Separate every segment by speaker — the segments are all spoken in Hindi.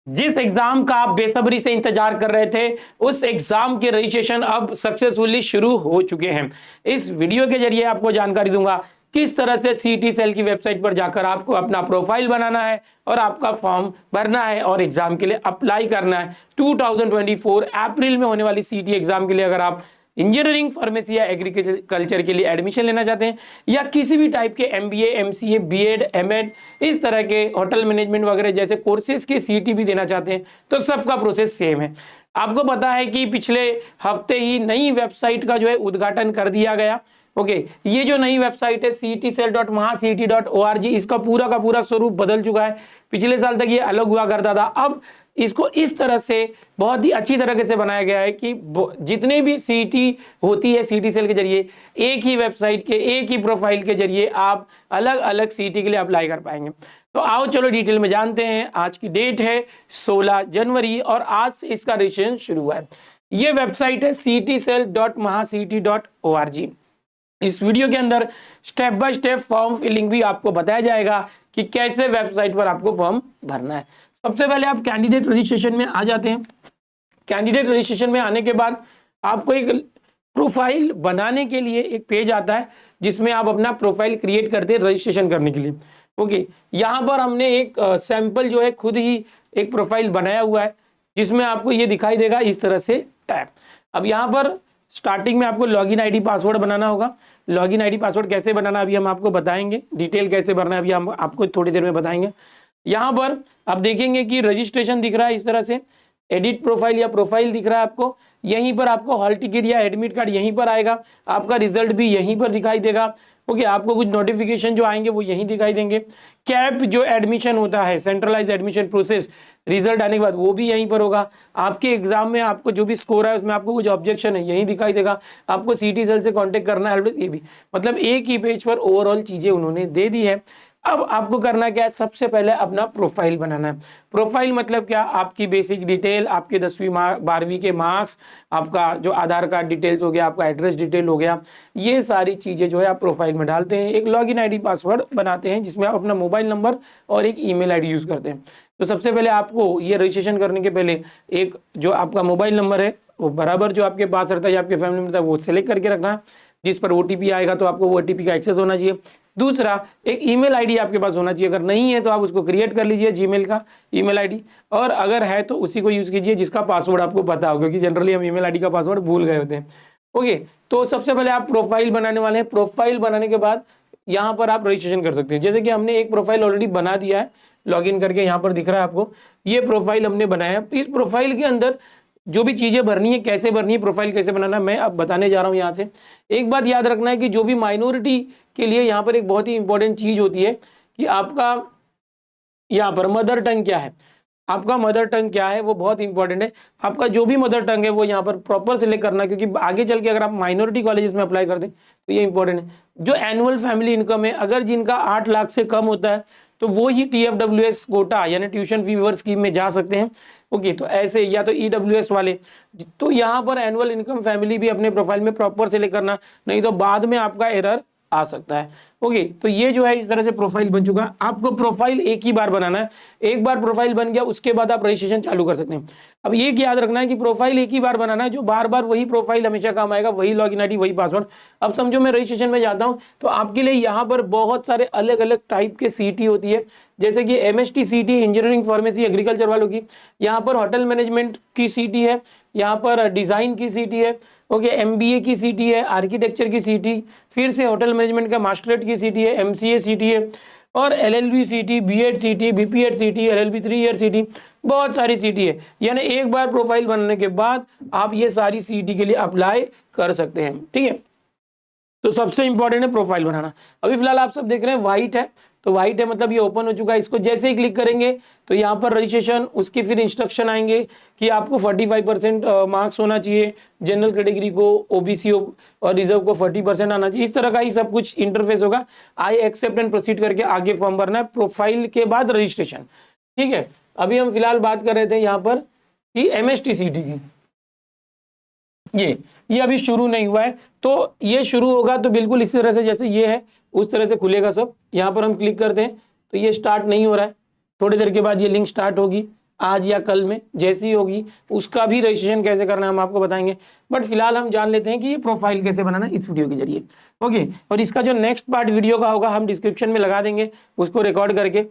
Speaker 1: जिस एग्जाम का आप बेसब्री से इंतजार कर रहे थे, उस एग्जाम के रजिस्ट्रेशन अब सक्सेसफुली शुरू हो चुके हैं। इस वीडियो के जरिए आपको जानकारी दूंगा किस तरह से सीटी सेल की वेबसाइट पर जाकर आपको अपना प्रोफाइल बनाना है और आपका फॉर्म भरना है और एग्जाम के लिए अप्लाई करना है। 2024 अप्रैल में होने वाली सीटी एग्जाम के लिए अगर आप इंजीनियरिंग, फार्मेसी या एग्रीकल्चर के लिए एडमिशन लेना चाहते हैं या किसी भी टाइप के एमबीए, एमसीए, बीएड, एमएड, इस तरह के होटल मैनेजमेंट वगैरह जैसे कोर्सेज के सीटी भी देना चाहते हैं, तो सबका प्रोसेस सेम है। आपको पता है कि पिछले हफ्ते ही नई वेबसाइट का जो है उद्घाटन कर दिया गया। ओके, ये जो नई वेबसाइट है ctcell.mahacity.org, इसका पूरा का पूरा स्वरूप बदल चुका है। पिछले साल तक ये अलग हुआ करता था, अब इसको इस तरह से बहुत ही अच्छी तरीके से बनाया गया है कि जितने भी सीटी होती है सीटी सेल के जरिए एक ही वेबसाइट के एक ही प्रोफाइल के जरिए आप अलग अलग सीटी के लिए अप्लाई कर पाएंगे। तो आओ चलो डिटेल में जानते हैं। आज की डेट है 16 जनवरी और आज से इसका रजिस्ट्रेशन शुरू हुआ है। ये वेबसाइट है ctcell.mahacity.org। इस वीडियो के अंदर step by step form filling भी आपको बताया जाएगा कि कैसे वेबसाइट पर आपको फॉर्म भरना है। सबसे पहले आप कैंडिडेट रजिस्ट्रेशन में आ जाते हैं। कैंडिडेट रजिस्ट्रेशन में आने के बाद आपको एक प्रोफाइल बनाने के लिए एक पेज आता है जिसमें आप अपना प्रोफाइल क्रिएट करते हैं रजिस्ट्रेशन करने के लिए। ओके, यहाँ पर हमने एक सैंपल जो है खुद ही एक प्रोफाइल बनाया हुआ है जिसमें आपको ये दिखाई देगा इस तरह से टैब। अब यहाँ पर स्टार्टिंग में आपको लॉगिन आईडी पासवर्ड बनाना होगा। लॉगिन आईडी पासवर्ड कैसे बनाना अभी हम आपको बताएंगे, डिटेल कैसे भरना है अभी हम आपको थोड़ी देर में बताएंगे। यहाँ पर आप देखेंगे कि रजिस्ट्रेशन दिख रहा है इस तरह से, एडिट प्रोफाइल या प्रोफाइल दिख रहा है आपको। यहीं पर आपको हॉल टिकट या एडमिट कार्ड यहीं पर आएगा, आपका रिजल्ट भी यहीं पर दिखाई देगा। ओके, आपको कुछ नोटिफिकेशन जो आएंगे वो यहीं दिखाई देंगे। कैप जो एडमिशन होता है, सेंट्रलाइज एडमिशन प्रोसेस, रिजल्ट आने के बाद वो भी यहीं पर होगा। आपके एग्जाम में आपको जो भी स्कोर है उसमें आपको कुछ ऑब्जेक्शन है यहीं दिखाई देगा। आपको सीटी सेल से कांटेक्ट करना है, ये भी मतलब एक ही पेज पर ओवरऑल चीजें उन्होंने दे दी है। अब आपको करना क्या है, सबसे पहले अपना प्रोफाइल बनाना है। प्रोफाइल मतलब क्या, आपकी बेसिक डिटेल, आपके 10वीं 12वीं के मार्क्स, आपका जो आधार कार्ड डिटेल्स हो गया, आपका एड्रेस डिटेल हो गया, ये सारी चीज़ें जो है आप प्रोफाइल में डालते हैं। एक लॉगिन आईडी पासवर्ड बनाते हैं जिसमें आप अपना मोबाइल नंबर और एक ईमेल आईडी यूज़ करते हैं। तो सबसे पहले आपको ये रजिस्ट्रेशन करने के पहले एक जो आपका मोबाइल नंबर है वो बराबर जो आपके पास रहता है या आपके फैमिली में था वो सेलेक्ट करके रखना है, जिस पर ओटीपी आएगा तो आपको वो ओटीपी का एक्सेस होना चाहिए। दूसरा, एक ईमेल आईडी आपके पास होना चाहिए, अगर नहीं है तो आप उसको क्रिएट कर लीजिए जीमेल का ईमेल आईडी, और अगर है तो उसी को यूज़ कीजिए जिसका पासवर्ड आपको पता हो, क्योंकि जनरली हम ईमेल आईडी का पासवर्ड भूल गए होते हैं। ओके, तो सबसे पहले आप प्रोफाइल बनाने वाले हैं। प्रोफाइल बनाने के बाद यहाँ पर आप रजिस्ट्रेशन कर सकते हैं। जैसे कि हमने एक प्रोफाइल ऑलरेडी बना दिया है, लॉगिन करके यहाँ पर दिख रहा है आपको, ये प्रोफाइल हमने बनाया है। इस प्रोफाइल के अंदर जो भी चीज़ें भरनी है, कैसे भरनी है, प्रोफाइल कैसे बनाना है, मैं अब बताने जा रहा हूँ। यहाँ से एक बात याद रखना है कि जो भी माइनॉरिटी के लिए यहाँ पर एक बहुत ही इंपॉर्टेंट चीज़ होती है कि आपका यहाँ पर मदर टंग क्या है, आपका मदर टंग क्या है वो बहुत इंपॉर्टेंट है। आपका जो भी मदर टंग है वो यहाँ पर प्रॉपर सिलेक्ट करना है, क्योंकि आगे चल के अगर आप माइनॉरिटी कॉलेजेस में अप्लाई करते हैं तो ये इंपॉर्टेंट है। जो एनुअल फैमिली इनकम है, अगर जिनका 8 लाख से कम होता है तो वो ही TFWS कोटा यानी ट्यूशन फी वेवर स्कीम में जा सकते हैं। ओके, तो ऐसे या तो EWS वाले, तो यहाँ पर एनुअल इनकम फैमिली भी अपने प्रोफाइल में प्रॉपर सिलेक्ट करना, नहीं तो बाद में आपका एरर आ सकता है। ओके, तो ये जो है इस तरह से प्रोफाइल बन चुका। आपको प्रोफाइल एक ही बार बनाना है, एक बार प्रोफाइल बन गया उसके बाद आप रजिस्ट्रेशन चालू कर सकते हैं। अब ये याद रखना है कि प्रोफाइल एक ही बार बनाना है, जो बार बार वही प्रोफाइल हमेशा काम आएगा, वही लॉगिन आईडी, वही पासवर्ड। अब समझो मैं रजिस्ट्रेशन में जाता हूँ तो आपके लिए यहाँ पर बहुत सारे अलग अलग टाइप के सीटी होती है, जैसे कि MST सीटी इंजीनियरिंग, फार्मेसी, एग्रीकल्चर वालों की, यहाँ पर होटल मैनेजमेंट की सीटी है, यहाँ पर डिज़ाइन की सीटी है, ओके, MBA की सीटी है, आर्किटेक्चर की सीटी, फिर से होटल मैनेजमेंट का मास्टरेट की सीटी है, MCA सीटी है, और LLB सीटी, BEd सीटी, BPEd सीटी, LLB 3 ईयर सीटी, बहुत सारी सीटी है। यानी एक बार प्रोफाइल बनने के बाद आप ये सारी सीटी के लिए अप्लाई कर सकते हैं। ठीक है, तो सबसे इंपॉर्टेंट है प्रोफाइल बनाना। अभी फिलहाल आप सब देख रहे हैं व्हाइट है, तो व्हाइट है मतलब ये ओपन हो चुका है। इसको जैसे ही क्लिक करेंगे तो यहाँ पर रजिस्ट्रेशन, उसके फिर इंस्ट्रक्शन आएंगे कि आपको 45% मार्क्स होना चाहिए, जनरल कैटेगरी को, OBC और रिजर्व को 40% आना चाहिए, इस तरह का ही सब कुछ इंटरफेस होगा। आई एक्सेप्ट एंड प्रोसीड करके आगे फॉर्म भरना है, प्रोफाइल के बाद रजिस्ट्रेशन। ठीक है, अभी हम फिलहाल बात कर रहे थे यहाँ पर कि MST सीटी की, ये अभी शुरू नहीं हुआ है, तो ये शुरू होगा तो बिल्कुल इस तरह से जैसे ये है उस तरह से खुलेगा सब। यहाँ पर हम क्लिक करते हैं तो ये स्टार्ट नहीं हो रहा है, थोड़ी देर के बाद ये लिंक स्टार्ट होगी, आज या कल में जैसी होगी उसका भी रजिस्ट्रेशन कैसे करना है हम आपको बताएंगे। बट फिलहाल हम जान लेते हैं कि ये प्रोफाइल कैसे बनाना है इस वीडियो के जरिए। ओके, और इसका जो नेक्स्ट पार्ट वीडियो का होगा हम डिस्क्रिप्शन में लगा देंगे उसको रिकॉर्ड करके।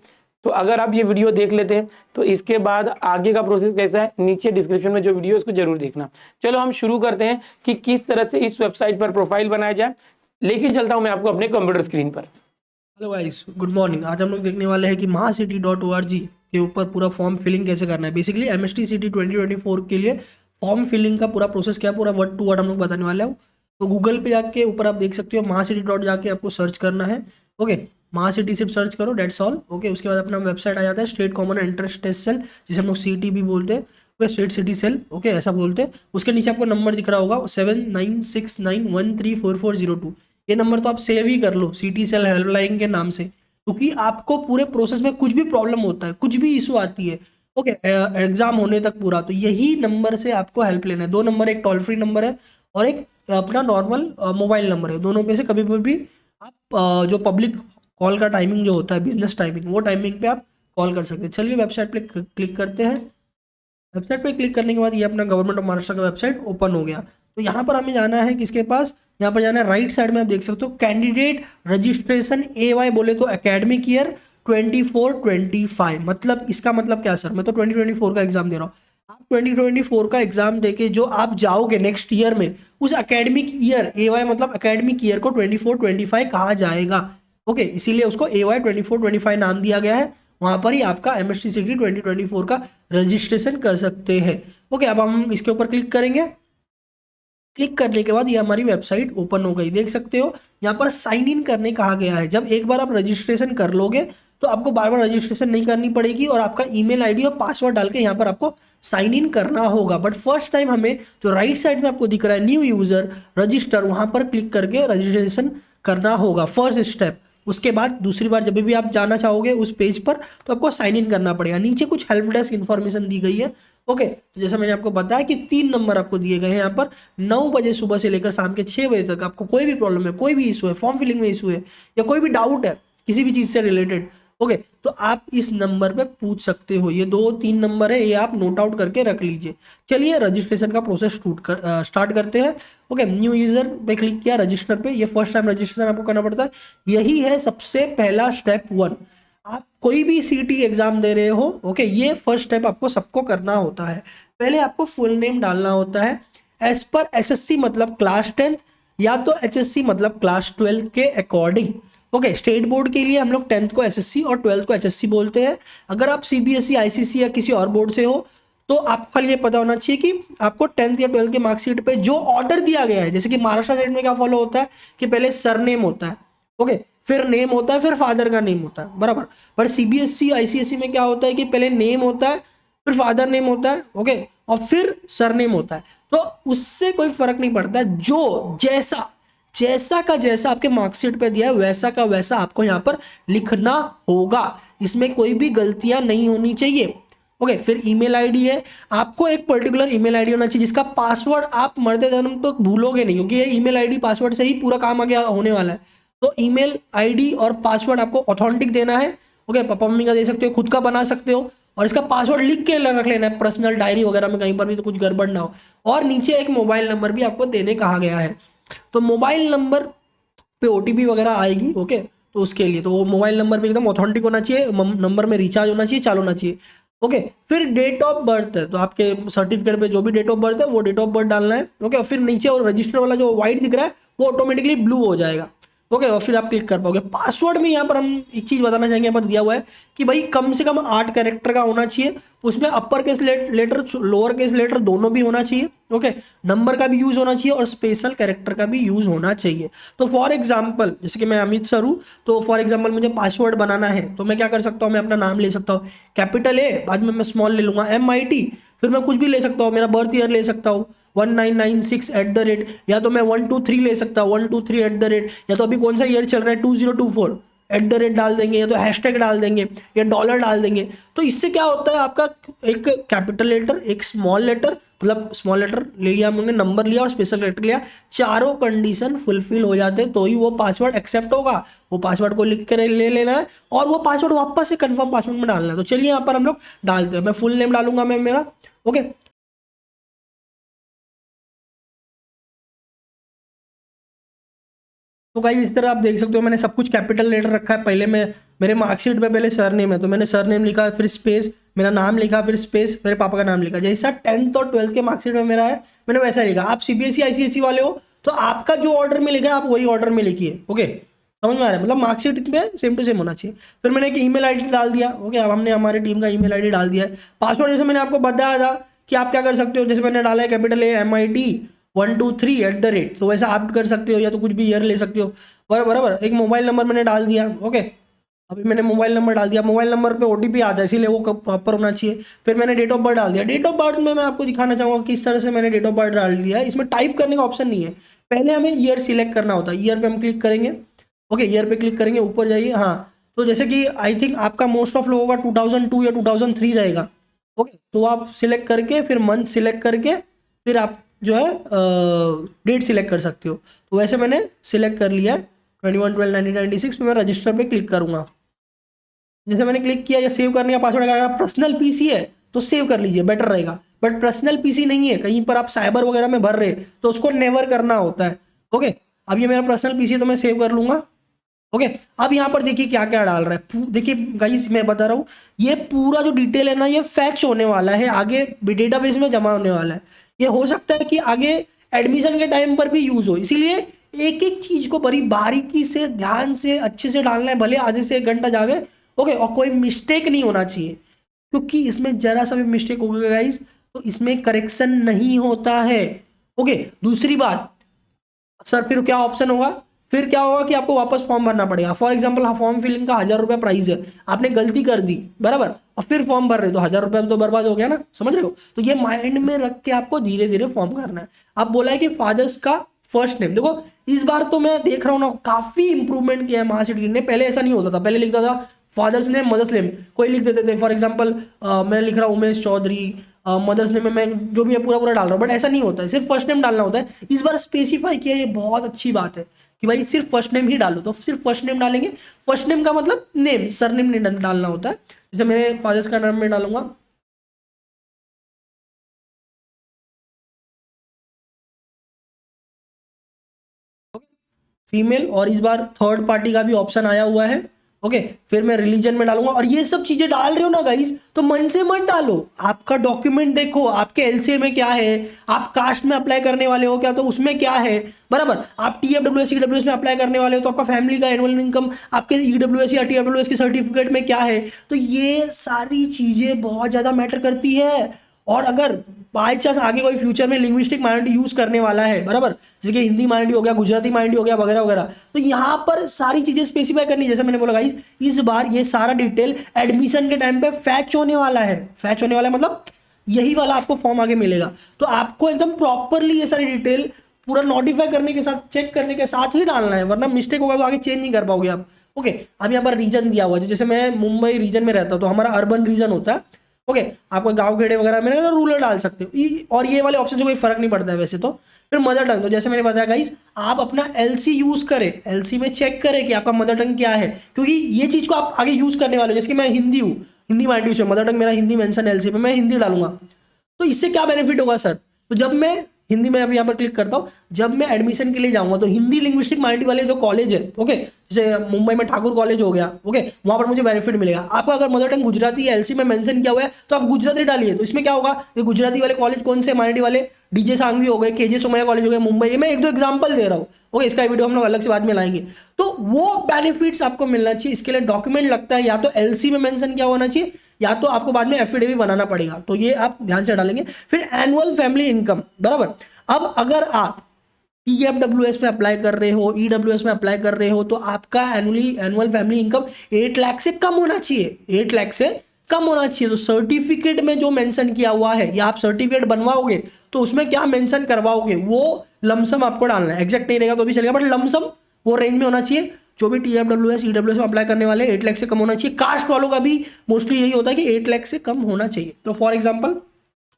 Speaker 1: तो अगर आप ये वीडियो देख लेते हैं तो इसके बाद आगे का प्रोसेस कैसा है नीचे डिस्क्रिप्शन में जो वीडियो है उसको जरूर देखना। चलो हम शुरू करते हैं कि किस तरह से इस वेबसाइट पर प्रोफाइल बनाया जाए। लेके चलता हूं मैं आपको अपने कंप्यूटर स्क्रीन पर।
Speaker 2: Hello guys, good morning. आज हम लोग देखने वाले हैं कि महासिटी.org के ऊपर पूरा फॉर्म फिलिंग कैसे करना है। बेसिकली एमएसटी सिटी 2024 के लिए फॉर्म फिलिंग का पूरा प्रोसेस क्या पूरा वर्ड टू वर्ड हम लोग बताने वाले हैं। तो गूगल पे जाके ऊपर आप देख सकते हो महासिटी डॉट जाके आपको सर्च करना है। ओके, महासिटी सिर्फ सर्च करो, डेट्स ऑल। ओके, उसके बाद अपना वेबसाइट आ जाता है state common entrance test cell, जिसे हम लोग सीटी भी बोलते हैं। Okay, state CET cell, okay ऐसा बोलते हैं। उसके नीचे आपको नंबर दिख रहा होगा 7969134402। ये नंबर तो आप सेव ही कर लो सिटी सेल हेल्पलाइन के नाम से, क्योंकि आपको पूरे प्रोसेस में कुछ भी प्रॉब्लम होता है, कुछ भी इशू आती है, ओके एग्जाम होने तक पूरा, तो यही नंबर से आपको हेल्प लेना है। दो नंबर, एक टोल फ्री नंबर है और एक अपना नॉर्मल मोबाइल नंबर है। दोनों में से कभी भी आप जो पब्लिक कॉल का टाइमिंग जो होता है बिजनेस टाइमिंग, वो टाइमिंग पे आप कॉल कर सकते हैं। चलिए वेबसाइट पे क्लिक करते हैं। वेबसाइट पे क्लिक करने के बाद ये अपना गवर्नमेंट ऑफ महाराष्ट्र का वेबसाइट ओपन हो गया। तो यहाँ पर हमें जाना है किसके पास, यहाँ पर जाना है राइट साइड में आप देख सकते हो कैंडिडेट रजिस्ट्रेशन AY, बोले तो एकेडमिक ईयर 24-25। मतलब इसका मतलब क्या सर, मैं तो 2024 का एग्जाम दे रहा हूँ। आप 2024 का एग्जाम देके जो आप जाओगे नेक्स्ट ईयर में, उस एकेडमिक ईयर AY मतलब एकेडमिक ईयर को 24-25 कहा जाएगा। ओके, इसीलिए उसको AY 24-25 नाम दिया गया है। वहां पर ही आपका एमएसटी सिटी 2024 का रजिस्ट्रेशन कर सकते हैं। ओके, अब हम इसके ऊपर क्लिक करेंगे। क्लिक करने के बाद ये हमारी वेबसाइट ओपन हो गई। देख सकते हो यहाँ पर साइन इन करने कहा गया है। जब एक बार आप रजिस्ट्रेशन कर लोगे तो आपको बार बार रजिस्ट्रेशन नहीं करनी पड़ेगी और आपका ईमेल आईडी और पासवर्ड डाल के यहाँ पर आपको साइन इन करना होगा। बट फर्स्ट टाइम हमें जो राइट साइड में आपको दिख रहा है न्यू यूजर रजिस्टर, वहां पर क्लिक करके रजिस्ट्रेशन करना होगा, फर्स्ट स्टेप। उसके बाद दूसरी बार जब भी आप जाना चाहोगे उस पेज पर तो आपको साइन इन करना पड़ेगा। नीचे कुछ हेल्प डेस्क इन्फॉर्मेशन दी गई है। ओके, तो जैसा मैंने आपको बताया कि 3 नंबर आपको दिए गए हैं यहाँ पर। 9 बजे सुबह से लेकर शाम के 6 बजे तक आपको कोई भी प्रॉब्लम है, कोई भी इशू है, फॉर्म फिलिंग में इशू है या कोई भी डाउट है किसी भी चीज़ से रिलेटेड, ओके, तो आप इस नंबर पे पूछ सकते हो। ये 2-3 नंबर है, ये आप नोट आउट करके रख लीजिए। चलिए रजिस्ट्रेशन का प्रोसेस स्टार्ट करते हैं। ओके, न्यू यूजर पे क्लिक किया, रजिस्टर पे। ये फर्स्ट टाइम रजिस्ट्रेशन आपको करना पड़ता है। यही है सबसे पहला स्टेप 1। आप कोई भी सीटी एग्जाम दे रहे हो, ओके, ये फर्स्ट स्टेप आपको सबको करना होता है। पहले आपको फुल नेम डालना होता है एज पर SSC मतलब क्लास 10 या तो HSC मतलब क्लास 12 के अकॉर्डिंग। ओके, स्टेट बोर्ड के लिए हम लोग 10th को SSC और 12th को HSC बोलते हैं। अगर आप CBSE ICC या किसी और बोर्ड से हो तो आपको खाली ये पता होना चाहिए कि आपको 10th या 12th के मार्कशीट पे जो ऑर्डर दिया गया है, जैसे कि महाराष्ट्र स्टेट में क्या फॉलो होता है कि पहले सरनेम होता है, ओके, फिर नेम होता है, फिर फादर का नेम होता है, बराबर। पर CBSE ICSE में क्या होता है कि पहले नेम होता है, फिर फादर नेम होता है, ओके, और फिर सरनेम होता है। तो उससे कोई फर्क नहीं पड़ता, जो जैसा का जैसा आपके मार्कशीट पे दिया है वैसा का वैसा आपको यहाँ पर लिखना होगा। इसमें कोई भी गलतियां नहीं होनी चाहिए। ओके, फिर ईमेल आईडी है, आपको एक पर्टिकुलर ईमेल आईडी होना चाहिए जिसका पासवर्ड आप मरते दम तो भूलोगे नहीं, क्योंकि ये ईमेल आईडी पासवर्ड से ही पूरा काम आगे होने वाला है। तो ईमेल आईडी और पासवर्ड आपको ऑथेंटिक देना है। ओके, पापा मम्मी का दे सकते हो, खुद का बना सकते हो, और इसका पासवर्ड लिख के रख लेना है पर्सनल डायरी वगैरह में, कहीं पर भी तो कुछ गड़बड़ ना हो। और नीचे एक मोबाइल नंबर भी आपको देने कहा गया है। तो मोबाइल नंबर पे OTP वगैरह आएगी, ओके, तो उसके लिए तो वो मोबाइल नंबर भी एकदम ऑथेंटिक होना चाहिए, नंबर में रिचार्ज होना चाहिए, चालू होना चाहिए। ओके, फिर डेट ऑफ बर्थ है, तो आपके सर्टिफिकेट पे जो भी डेट ऑफ बर्थ है वो डेट ऑफ बर्थ डालना है। ओके, फिर नीचे और रजिस्टर वाला जो व्हाइट दिख रहा है वो ऑटोमेटिकली ब्लू हो जाएगा। ओके, और फिर आप क्लिक कर पाओगे। पासवर्ड में यहाँ पर हम एक चीज़ बताना चाहेंगे, यहाँ पर दिया हुआ है कि भाई कम से कम 8 कैरेक्टर का होना चाहिए। उसमें upper case letter lower case letter दोनों भी होना चाहिए। ओके, नंबर का भी यूज़ होना चाहिए और स्पेशल कैरेक्टर का भी यूज़ होना चाहिए। तो फॉर एग्जाम्पल, जैसे कि मैं अमित सर हूँ, तो फॉर एग्जाम्पल मुझे पासवर्ड बनाना है तो मैं क्या कर सकता हूँ, मैं अपना नाम ले सकता हूँ, कैपिटल A, बाद में मैं स्मॉल ले लूँगा MIT, फिर मैं कुछ भी ले सकता हूँ, मेरा बर्थ ईयर ले सकता हूँ 1996 @ या तो मैं 123 ले सकता हूँ 123 @ या तो अभी कौन सा ईयर चल रहा है 2024, @ डाल देंगे या तो हैशटैग डाल देंगे या डॉलर डाल देंगे। तो इससे क्या होता है, आपका एक कैपिटल लेटर, एक स्मॉल लेटर, मतलब स्मॉल लेटर ले लिया हमने, नंबर लिया और स्पेशल कैरेक्टर लिया, चारों कंडीशन फुलफिल हो जाते हैं तो ही वो पासवर्ड एक्सेप्ट होगा। वो पासवर्ड को लिख कर ले लेना है और वो पासवर्ड वापस से कंफर्म पासवर्ड में डालना है। तो चलिए यहाँ पर हम लोग डालते हैं। मैं फुल नेम डालूंगा मैं मेरा, ओके। तो गाइस इस तरह आप देख सकते हो मैंने सब कुछ कैपिटल लेटर रखा है। पहले मैं मेरे मार्कशीट में पहले सरनेम है तो मैंने सरनेम लिखा, फिर स्पेस मेरा नाम लिखा, फिर स्पेस मेरे पापा का नाम लिखा। जैसा 10th और 12th के मार्कशीट में मेरा है मैंने वैसा लिखा। आप सीबीएसई आईसीएसई वाले हो तो आपका जो ऑर्डर में लिखा है आप वही ऑर्डर में लिखिए, ओके। समझ में आ रहा है, मतलब मार्कशीट में सेम टू सेम होना चाहिए। फिर मैंने एक ईमेल आईडी डाल दिया, ओके। अब हमने हमारी टीम का ईमेल आईडी डाल दिया है। पासवर्ड जैसे मैंने आपको बताया था कि आप क्या कर सकते हो, जैसे मैंने डाला है कैपिटल AMIT123 तो वैसा आप कर सकते हो, या तो कुछ भी ईयर ले सकते हो, बराबर। एक मोबाइल नंबर मैंने डाल दिया, ओके। अभी मैंने मोबाइल नंबर डाल दिया, मोबाइल नंबर पे OTP आता है इसीलिए वो प्रॉपर होना चाहिए। फिर मैंने डेट ऑफ बर्थ डाल दिया। डेट ऑफ बर्थ में मैं आपको दिखाना चाहूँगा किस तरह से मैंने डेट ऑफ बर्थ डाल दिया है। इसमें टाइप करने का ऑप्शन नहीं है, पहले हमें ईयर सिलेक्ट करना होता है। ईयर पे हम क्लिक करेंगे, ओके। ईयर पे क्लिक करेंगे, ऊपर जाइए, हाँ। तो जैसे कि आई थिंक आपका मोस्ट ऑफ लोगों का 2002 या 2003 रहेगा, ओके। तो आप सिलेक्ट करके फिर मंथ सिलेक्ट करके फिर आप जो है डेट सिलेक्ट कर सकते हो। तो वैसे मैंने सिलेक्ट कर लिया है 21/12/1996 पे। मैं रजिस्टर पे क्लिक करूंगा। जैसे मैंने क्लिक किया, या सेव करने का पासवर्ड, अगर आप पर्सनल पीसी है तो सेव कर लीजिए, बेटर रहेगा। बट पर्सनल पीसी नहीं है, कहीं पर आप साइबर वगैरह में भर रहे तो उसको नेवर करना होता है, ओके। अब ये मेरा पर्सनल पीसी है तो मैं सेव कर लूंगा, ओके। अब यहाँ पर देखिए क्या क्या डाल रहा है। देखिए गाइस मैं बता रहा हूँ, ये पूरा जो डिटेल है ना ये फैक्ट होने वाला है, आगे डेटाबेस में जमा होने वाला है। ये हो सकता है कि आगे एडमिशन के टाइम पर भी यूज हो, इसीलिए एक एक चीज को बड़ी बारीकी से ध्यान से अच्छे से डालना है, भले आधे से 1 घंटा जावे, ओके। और कोई मिस्टेक नहीं होना चाहिए, क्योंकि इसमें जरा सा भी मिस्टेक होगा गाइस तो इसमें करेक्शन नहीं होता है, ओके। दूसरी बात सर, फिर क्या ऑप्शन होगा, फिर क्या होगा कि आपको वापस फॉर्म भरना पड़ेगा। फॉर एग्जांपल फॉर्म फिलिंग का 1000 रुपया प्राइस है, आपने गलती कर दी, बराबर, और फिर फॉर्म भर रहे तो 1000 रुपया तो बर्बाद हो गया ना, समझ रहे हो। तो ये माइंड में रख के आपको धीरे धीरे फॉर्म करना है। अब बोला है कि फादर्स का फर्स्ट नेम, देखो इस बार तो मैं देख रहा हूँ ना काफी इंप्रूवमेंट किया है महासिटी ने। पहले ऐसा नहीं होता था, पहले लिखता था फादर्स नेम मदर्स नेम, कोई लिख देते थे। फॉर एग्जाम्पल मैं लिख रहा हूँ उमेश चौधरी, मदर्स नेम में मैं जो भी है पूरा पूरा डाल रहा हूँ, बट ऐसा नहीं होता है, सिर्फ फर्स्ट नेम डालना होता है। इस बार स्पेसिफाई किया, ये बहुत अच्छी बात है कि भाई सिर्फ फर्स्ट नेम ही डालो। तो सिर्फ फर्स्ट नेम डालेंगे, फर्स्ट नेम का मतलब नेम, सरनेम नहीं डालना होता है। जैसे मेरे फादर्स का नाम मैं डालूंगा, फीमेल, और इस बार थर्ड पार्टी का भी ऑप्शन आया हुआ है, ओके। फिर मैं रिलीजन में डालूंगा। और ये सब चीजें डाल रहे हो ना गाइस तो मन से मत डालो, आपका डॉक्यूमेंट देखो, आपके एलसीए में क्या है, आप कास्ट में अप्लाई करने वाले हो क्या तो उसमें क्या है, बराबर। आप टीएफडब्ल्यूएस ईडब्ल्यूएस में अप्लाई करने वाले हो तो आपका फैमिली का एनुअल इनकम आपके ईडब्ल्यूएस या टीएफडब्ल्यूएस के सर्टिफिकेट में क्या है। तो ये सारी चीजें बहुत ज्यादा मैटर करती है। और अगर बाय चांस आगे कोई फ्यूचर में लिंग्विस्टिक माइनॉरिटी यूज करने वाला है, बराबर, जैसे कि हिंदी माइनॉरिटी हो गया, गुजराती माइनॉरिटी हो गया, वगैरह वगैरह, तो यहाँ पर सारी चीजें स्पेसिफाई करनी। जैसे मैंने बोला गाइस इस बार ये सारा डिटेल एडमिशन के टाइम पे फैच होने वाला है। फैच होने वाला है मतलब यही वाला आपको फॉर्म आगे मिलेगा, तो आपको एकदम प्रॉपरली ये सारी डिटेल पूरा नोटिफाई करने के साथ, चेक करने के साथ ही डालना है, वरना मिस्टेक होगा तो आगे चेंज नहीं कर पाओगे आप, ओके। अब यहाँ पर रीजन दिया हुआ है, जैसे मैं मुंबई रीजन में रहता हूँ तो हमारा अर्बन रीजन होता है, ओके। आपको गांव खेड़े वगैरह में तो रूरल डाल सकते हो, और ये वाले ऑप्शन से कोई फर्क नहीं पड़ता है वैसे तो। फिर मदर टंग, तो जैसे मैंने बताया गाइस आप अपना एलसी यूज करें, एलसी में चेक करें कि आपका मदर टंग क्या है, क्योंकि ये चीज को आप आगे यूज करने वाले हो। जैसे कि मैं हिंदी हूँ, हिंदी माइनॉरिटी से, मदर टंग मेरा हिंदी मेंशन एलसी पे, मैं हिंदी डालूंगा। तो इससे क्या बेनिफिट होगा सर, तो जब मैं हिंदी में अभी यहाँ पर क्लिक करता हूँ, जब मैं एडमिशन के लिए जाऊंगा तो हिंदी लिंग्विस्टिक माइनॉरिटी वाले जो कॉलेज है, ओके, जैसे मुंबई में ठाकुर कॉलेज हो गया, ओके, वहां पर मुझे बेनिफिट मिलेगा। आपका अगर मदर टंग गुजराती है, एलसी में मेंशन किया हुआ है तो आप गुजराती डालिए। तो इसमें क्या होगा, ये गुजराती वाले कॉलेज कौन से, माइनॉरिटी वाले डीजे सांघवी हो गए, केजे सोमैया कॉलेज हो गए मुंबई, मैं 1-2 एग्जाम्पल दे रहा हूँ, ओके। इसका वीडियो हम लोग अलग से बाद में लाएंगे। तो वो बेनिफिट्स आपको मिलना चाहिए, इसके लिए डॉक्यूमेंट लगता है, या तो एलसी में मेंशन किया होना चाहिए, या तो आपको बाद में एफिडेविट बनाना पड़ेगा, तो ये आप ध्यान से डालेंगे। फिर एनुअल फैमिली इनकम, बराबर। अब अगर आप टीएफडब्ल्यूएस में अप्लाई कर रहे हो, ईडब्ल्यूएस में अप्लाई कर रहे हो, तो आपका एनुअल फैमिली इनकम 8 लाख से कम होना चाहिए, 8 लाख से कम होना चाहिए। तो सर्टिफिकेट में जो मेंशन किया हुआ है, या आप सर्टिफिकेट बनवाओगे तो उसमें क्या मेंशन करवाओगे वो लमसम आपको डालना है। एग्जैक्ट नहीं रहेगा तो भी चलेगा, बट लमसम वो रेंज में होना चाहिए। जो भी TFWS EWS में अप्लाई करने वाले 8 लाख से कम होना चाहिए। कास्ट वालों का भी मोस्टली यही होता है कि 8 लाख से कम होना चाहिए। तो फॉर एग्जांपल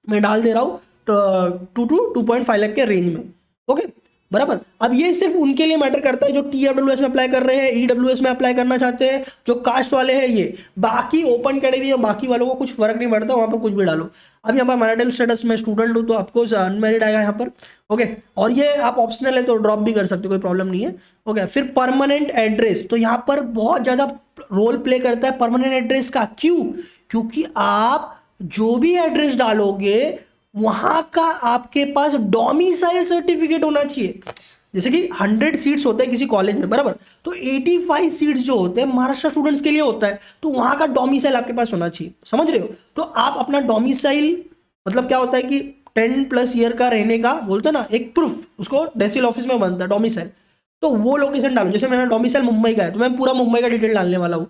Speaker 2: मैं डाल दे रहा हूँ 2 to 2.5 लाख के रेंज में, ओके बराबर। अब ये सिर्फ उनके लिए मैटर करता है जो TFWS में अप्लाई कर रहे हैं, EWS में अप्लाई करना चाहते हैं, जो कास्ट वाले हैं ये। बाकी ओपन कैटेगरी और बाकी वालों को कुछ फर्क नहीं पड़ता, वहाँ पर कुछ भी डालो। अब यहाँ पर मैरिटल स्टेटस में स्टूडेंट हूँ तो आपको अनमेरिड आएगा यहाँ पर, ओके। और ये आप ऑप्शनल है तो ड्रॉप भी कर सकते हो, कोई प्रॉब्लम नहीं है, ओके। फिर परमानेंट एड्रेस, तो यहाँ पर बहुत ज़्यादा रोल प्ले करता है परमानेंट एड्रेस का। क्यों? क्योंकि आप जो भी एड्रेस डालोगे वहां का आपके पास डोमिसाइल सर्टिफिकेट होना चाहिए। जैसे कि 100 सीट्स होते हैं किसी कॉलेज में, बराबर, तो 85 सीट्स जो होते हैं महाराष्ट्र स्टूडेंट्स के लिए होता है, तो वहां का डोमिसाइल आपके पास होना चाहिए, समझ रहे हो। तो आप अपना डोमिसाइल, मतलब क्या होता है कि 10+ ईयर का रहने का बोलते हैं ना एक प्रूफ, उसको तहसील ऑफिस में बनता है डोमिसाइल। तो वो लोकेशन डालो। जैसे मेरा डोमिसाइल मुंबई का है तो मैं पूरा मुंबई का डिटेल डालने वाला हूँ,